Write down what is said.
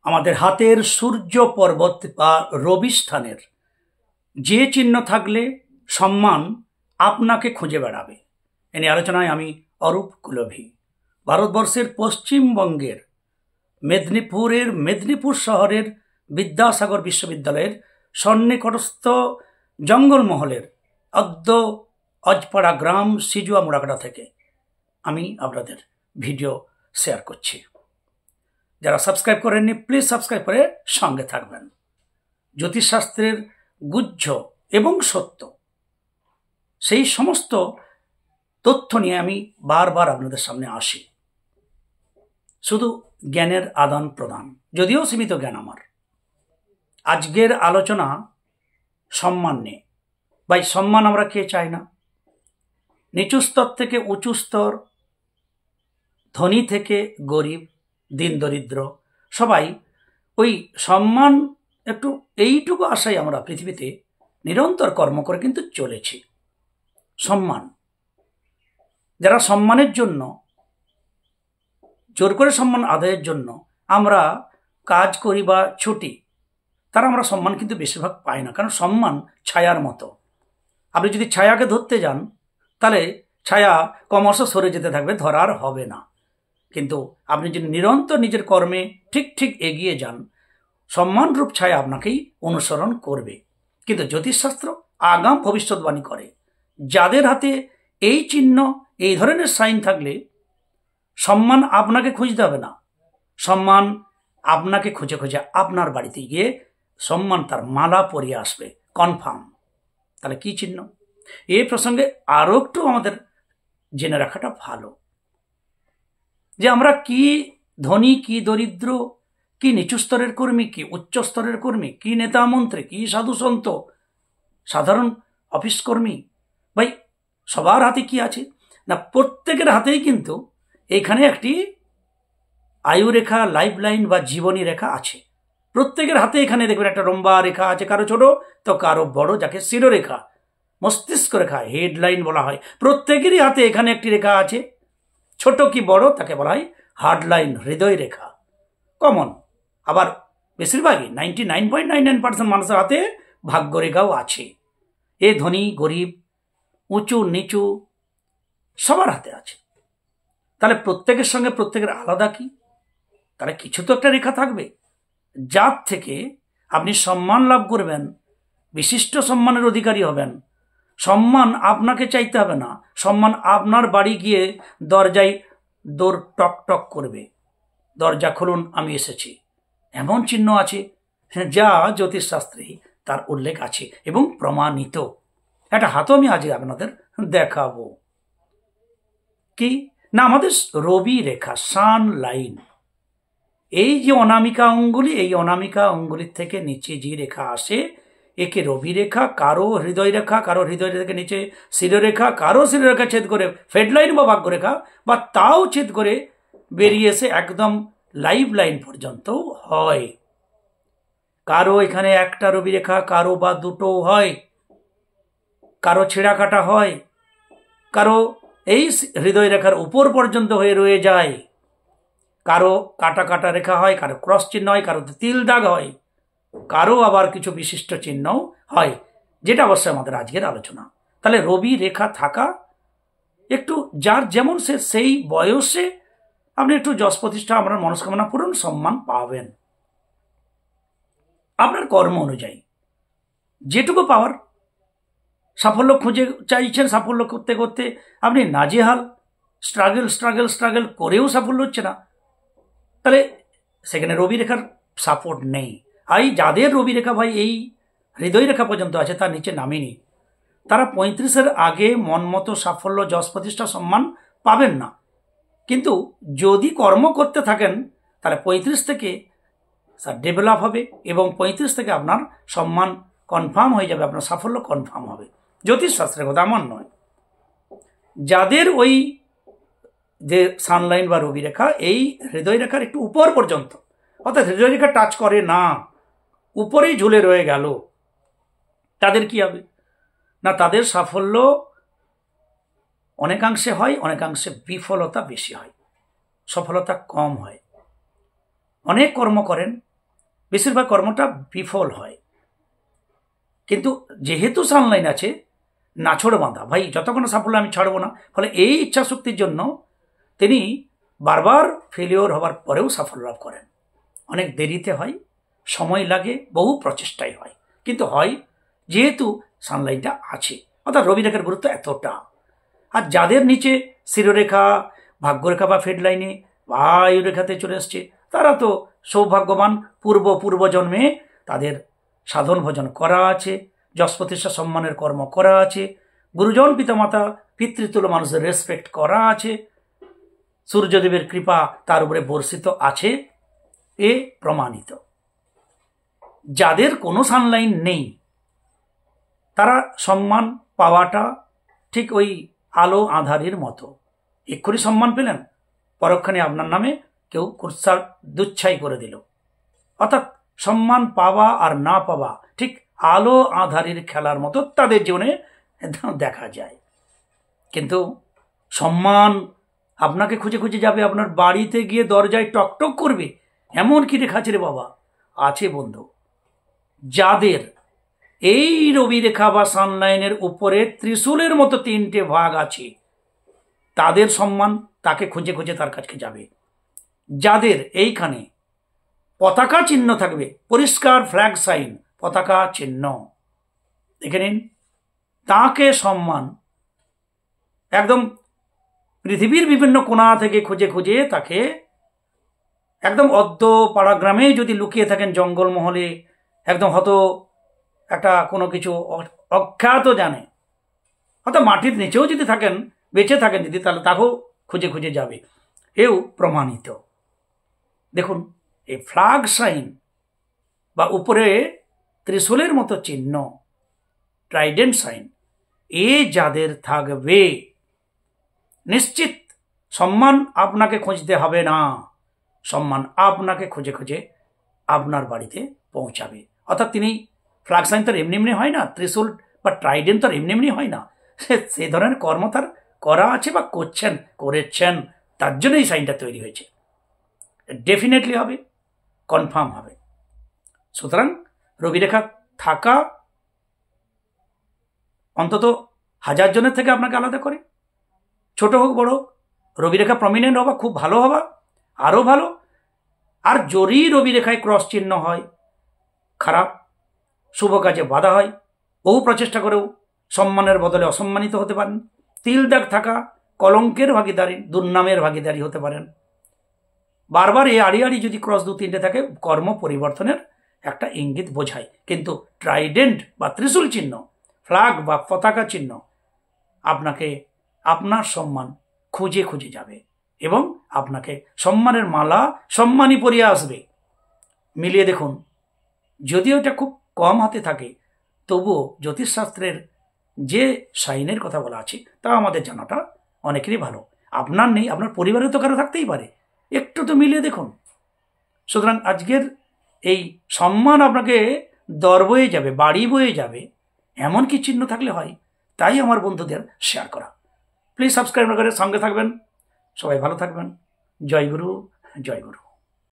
আমাদের হাতের সূর্য পর্বত বা রবি স্থানের যে চিহ্ন থাকলে সম্মান আপনাকে খুঁজে বেড়াবে। এ নিয়ে আলোচনায় আমি অরূপ কুলভি। ভারতবর্ষের পশ্চিমবঙ্গের মেদিনীপুর শহরের বিদ্যাসাগর বিশ্ববিদ্যালয়ের সন্নিকটস্থ জঙ্গলমহলের অজপাড়া গ্রাম সিজুয়া মুড়াকাটা থেকে আমি আপনাদের ভিডিও শেয়ার করছি। যারা সাবস্ক্রাইব করেননি প্লিজ সাবস্ক্রাইব করে সঙ্গে থাকবেন। জ্যোতিষশাস্ত্রের গুহ্য এবং সত্য সেই সমস্ত তথ্য নিয়ে আমি বারবার আপনাদের সামনে আসি। শুধু জ্ঞানের আদান প্রদান, যদিও সীমিত জ্ঞান আমার। আজকের আলোচনা সম্মান নিয়ে। ভাই, সম্মান আমরা কে চাই না? নিচু স্তর থেকে উঁচু স্তর, ধনী থেকে গরিব, দিন দরিদ্র, সবাই ওই সম্মান একটু এইটুকু আশাই আমরা পৃথিবীতে নিরন্তর কর্ম করে কিন্তু চলেছি। সম্মান, যারা সম্মানের জন্য, জোর করে সম্মান আদায়ের জন্য আমরা কাজ করি বা ছুটি, তারা আমরা সম্মান কিন্তু বেশিরভাগ পাই না। কারণ সম্মান ছায়ার মতো। আপনি যদি ছায়াকে ধরতে যান তাহলে ছায়া ক্রমশ সরে যেতে থাকবে, ধরার হবে না। কিন্তু আপনি যদি নিরন্তর নিজের কর্মে ঠিক এগিয়ে যান, সম্মানরূপ ছায়া আপনাকেই অনুসরণ করবে। কিন্তু জ্যোতিষশাস্ত্র আগাম ভবিষ্যৎবাণী করে, যাদের হাতে এই চিহ্ন, এই ধরনের সাইন থাকলে সম্মান আপনাকে খুঁজতে হবে না। সম্মান আপনাকে খুঁজে খুঁজে আপনার বাড়িতে গিয়ে সম্মান তার মালা পরিয়ে আসবে, কনফার্ম। তাহলে কি চিহ্ন? এই প্রসঙ্গে আরও একটু আমাদের জেনে রাখাটা ভালো, যে আমরা কি ধনী, কি দরিদ্র, কি নিচু স্তরের কর্মী, কি উচ্চ স্তরের কর্মী, কি নেতা মন্ত্রী, কি সাধু সন্ত, সাধারণ অফিস কর্মী। ভাই, সবার হাতে কি আছে না? প্রত্যেকের হাতেই কিন্তু এখানে একটি আয়ু রেখা, লাইফ লাইন বা জীবনী রেখা আছে। প্রত্যেকের হাতে এখানে দেখবেন একটা লম্বা রেখা আছে, কারো ছোট তো কারো বড়, যাকে শিরোরেখা, মস্তিষ্ক রেখা, হেডলাইন বলা হয়। প্রত্যেকেরই হাতে এখানে একটি রেখা আছে, ছোট কি বড় তাকে বলা হয় হার্ড লাইন, হৃদয় রেখা, কমন। আবার বেশিরভাগই 99.99% মানুষের হাতে ভাগ্য রেখাও আছে। এ ধনী গরিব, উঁচু নিচু সবার হাতে আছে। তাহলে প্রত্যেকের সঙ্গে প্রত্যেকের আলাদা কি? তাহলে কিছু তো একটা রেখা থাকবে, যার থেকে আপনি সম্মান লাভ করবেন, বিশিষ্ট সম্মানের অধিকারী হবেন। সম্মান আপনাকে চাইতে হবে না, সম্মান আপনার বাড়ি গিয়ে দরজায় দৌড় টক টক করবে, দরজা খুলুন আমি এসেছি। এমন চিহ্ন আছে যা জ্যোতিষশাস্ত্রে তার উল্লেখ আছে এবং প্রমাণিত। একটা হাতও আমি আজ আপনাদের দেখাবো। কি না, আমাদের রবি রেখা, সান লাইন, এই যে অনামিকা অঙ্গুলি, এই অনামিকা অঙ্গুলির থেকে নিচে যে রেখা আসে একে রবি রেখা। কারো হৃদয় রেখা, কারো হৃদয় থেকে নিচে শিরোরেখা, কারো শিরোরেখা ছেদ করে ফেডলাইন বা ভাগ্যরেখা, বা তাও ছেদ করে বেরিয়ে এসে একদম লাইফ লাইন পর্যন্ত হয়। কারো এখানে একটা রবি রেখা, কারো বা দুটো হয়, কারো ছেঁড়া কাটা হয়, কারো এই হৃদয় রেখার উপর পর্যন্ত হয়ে রয়ে যায়, কারো কাটা কাটা রেখা হয়, কারো ক্রস চিহ্ন হয়, কারো তিল দাগ হয়, কারো আবার কিছু বিশিষ্ট চিহ্নও হয়, যেটা অবশ্যই আমাদের আজকের আলোচনা। তাহলে রবি রেখা থাকা একটু, যার যেমন সে সেই বয়সে আপনি একটু যশ প্রতিষ্ঠা, আপনার মনস্কামনা পূরণ, সম্মান পাবেন। আপনার কর্ম অনুযায়ী যেটুকু পাওয়ার, সাফল্য খুঁজে চাইছেন, সাফল্য করতে করতে আপনি নাজেহাল, স্ট্রাগল করেও সাফল্য হচ্ছে না, তাহলে সেখানে রবি রেখার সাপোর্ট নেই। যাদের রবি রেখা ভাই এই হৃদয় রেখা পর্যন্ত আছে, তার নিচে নামেনি, তারা 35-এর আগে মন মতো সাফল্য, যশ প্রতিষ্ঠা, সম্মান পাবেন না। কিন্তু যদি কর্ম করতে থাকেন তাহলে 35 থেকে ডেভেলপ হবে এবং 35 থেকে আপনার সম্মান কনফার্ম হয়ে যাবে, আপনার সাফল্য কনফার্ম হবে। জ্যোতিষশাস্ত্রের কথা, আমার নয়। যাদের ওই যে সানলাইন বা রবি রেখা এই হৃদয় রেখার একটু উপর পর্যন্ত, অর্থাৎ হৃদয় রেখা টাচ করে না, উপরেই ঝুলে রয়ে গেল, তাদের কি হবে না? তাদের সাফল্য অনেকাংশে হয়, অনেকাংশে বিফলতা বেশি হয়, সফলতা কম হয়। অনেক কর্ম করেন বেশিরভাগ কর্মটা বিফল হয়। কিন্তু যেহেতু সানলাইন আছে, নাছোড় বাঁধা, ভাই যতক্ষণ সাফল্য আমি ছাড়বো না। ফলে এই ইচ্ছা শক্তির জন্য তিনি বারবার ফেলিওর হওয়ার পরেও সাফল্য লাভ করেন। অনেক দেরিতে হয়, সময় লাগে, বহু প্রচেষ্টাই হয়, কিন্তু হয় যেহেতু সানলাইনটা আছে। অর্থাৎ রবিরেখার গুরুত্ব এতটা। আর যাদের নিচে শিরোরেখা, ভাগ্যরেখা বা ফেড লাইনে বায়ুরেখাতে চলে আসছে, তারা তো সৌভাগ্যবান। পূর্বজন্মে তাদের সাধন ভজন করা আছে, যশ প্রতিষ্ঠা সম্মানের কর্ম করা আছে, গুরুজন পিতামাতা পিতৃতুল্য মানুষদের রেসপেক্ট করা আছে, সূর্যদেবের কৃপা তার উপরে বর্ষিত আছে, এ প্রমাণিত। যাদের কোনো সানলাইন নেই, তারা সম্মান পাওয়াটা ঠিক ওই আলো আঁধারির মতো। এক্ষুনি সম্মান পেলেন, পরক্ষণে আপনার নামে কেউ কুৎসা দুচ্ছাই করে দিল। অর্থাৎ সম্মান পাওয়া আর না পাওয়া ঠিক আলো আঁধারির খেলার মতো তাদের জীবনে দেখা যায়। কিন্তু সম্মান আপনাকে খুঁজে খুঁজে যাবে, আপনার বাড়িতে গিয়ে দরজায় টকটক করবে, এমন কি রেখা আছে রে বাবা? আছে বন্ধু। যাদের এই রবি রেখা বা সানলাইনের উপরে ত্রিশূলের মতো 3টে ভাগ আছে, তাদের সম্মান তাকে খুঁজে খুঁজে তার কাছে যাবে। যাদের এইখানে পতাকা চিহ্ন থাকবে, পরিষ্কার ফ্ল্যাগ সাইন, পতাকা চিহ্ন, দেখে নিন, তাকে সম্মান একদম পৃথিবীর বিভিন্ন কোণা থেকে খুঁজে খুঁজে তাকে একদম অদ্য পাড়া গ্রামে যদি লুকিয়ে থাকেন জঙ্গলমহলে, একদম হয়তো একটা কোনো কিছু অখ্যাত জানে, হয়তো মাটির নিচেও যদি থাকেন, বেঁচে থাকেন যদি, তাহলে তাকেও খুঁজে খুঁজে যাবে। এও প্রমাণিত। দেখুন, এই ফ্ল্যাগ সাইন বা উপরে ত্রিশূলের মতো চিহ্ন, ট্রাইডেন্ট সাইন, এ যাদের থাকবে, নিশ্চিত সম্মান আপনাকে খুঁজতে হবে না, সম্মান আপনাকে খুঁজে খুঁজে আপনার বাড়িতে পৌঁছাবে। অর্থাৎ তিনি ফ্ল্যাগ সাইন তার এমনি এমনি হয় না, ত্রিশূল বা ট্রাইডেন্ট তার এমনি এমনি হয় না, সে ধরনের কর্ম তার করা আছে বা করেছেন, তার জন্য এই সাইনটা তৈরি হয়েছে। ডেফিনেটলি হবে, কনফার্ম হবে। সুতরাং রবিরেখা থাকা অন্তত 1000 জনের থেকে আপনাকে আলাদা করে, ছোট হোক বড় হোক, রবিরেখা প্রমিনেন্ট হওয়া খুব ভালো হওয়া আরও ভালো। আর যদি রবিরেখায় ক্রস চিহ্ন হয়, খারাপ, শুভ কাজে বাধা হয়, বহু প্রচেষ্টা করেও সম্মানের বদলে অসম্মানিত হতে পারেন। তিল দাগ থাকা কলঙ্কের ভাগিদারি, দুর্নামের ভাগিদারি হতে পারেন। বারবার এই আড়ি আড়ি যদি ক্রস 2-3টে থাকে, কর্ম পরিবর্তনের একটা ইঙ্গিত বোঝায়। কিন্তু ট্রাইডেন্ট বা ত্রিশূল চিহ্ন, ফ্ল্যাগ বা পতাকা চিহ্ন আপনাকে আপনার সম্মান খুঁজে খুঁজে যাবে এবং আপনাকে সম্মানের মালা সম্মানই পরিয়ে আসবে। মিলিয়ে দেখুন, যদিও এটা খুব কম হাতে থাকে, তবুও জ্যোতিষশাস্ত্রের যে সাইনের কথা বলা আছে তা আমাদের জানাটা অনেকেরই ভালো। আপনার নেই, আপনার পরিবারে তো কারো থাকতেই পারে, একটু তো মিলিয়ে দেখুন। সুতরাং আজকের এই সম্মান আপনাকে দর বয়ে যাবে, বাড়ি বয়ে যাবে, এমন কি চিহ্ন থাকলে হয়, তাই আমার বন্ধুদের শেয়ার করা। প্লিজ সাবস্ক্রাইব করে সঙ্গে থাকবেন। সবাই ভালো থাকবেন। জয় গুরু, জয় গুরু।